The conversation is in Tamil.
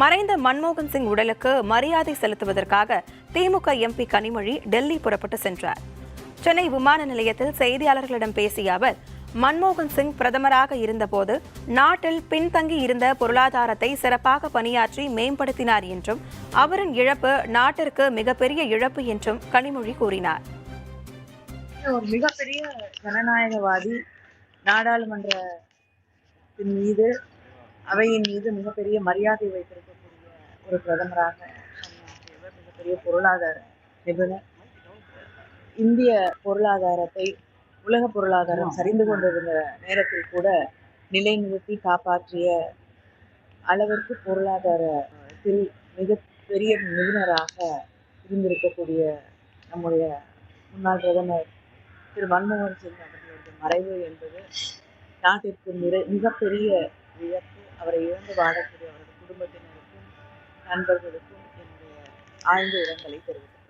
மறைந்த மன்மோகன் சிங் உடலுக்கு மரியாதை செலுத்துவதற்காக திமுக எம்பி கனிமொழி டெல்லி புறப்பட்டு சென்றார். சென்னை விமான நிலையத்தில் செய்தியாளர்களிடம் பேசிய அவர், மன்மோகன் சிங் பிரதமராக இருந்தபோது நாட்டில் பின்தங்கி இருந்த பொருளாதாரத்தை சிறப்பாக பணியாற்றி மேம்படுத்தினார் என்றும், அவரின் இழப்பு நாட்டிற்கு மிகப்பெரிய இழப்பு என்றும் கனிமொழி கூறினார். ஒரு மிகப்பெரிய ஜனநாயகவாதி, நாடாளுமன்றத்தின் மீது, அவையின் மீது மிகப்பெரிய மரியாதை வைத்திருக்கக்கூடிய ஒரு பிரதமராக பணியாற்றியவர், மிகப்பெரிய பொருளாதார நிபுணர். இந்திய பொருளாதாரத்தை, உலக பொருளாதாரம் சரிந்து கொண்டிருந்த நேரத்தில் கூட நிலைநிறுத்தி காப்பாற்றிய அளவிற்கு பொருளாதாரத்தில் மிகப்பெரிய நிபுணராக இருந்திருக்கக்கூடிய நம்முடைய முன்னாள் பிரதமர் திரு மன்மோகன் சிங் அவர்களுடைய மறைவு என்பது நாட்டிற்கு மிகப்பெரிய இழப்பு. அவரை இழந்து வாழக்கூடிய அவரது குடும்பத்தினருக்கும் நண்பர்களுக்கும் என்னுடைய ஆழ்ந்த இரங்கலை தெரிவித்தார்.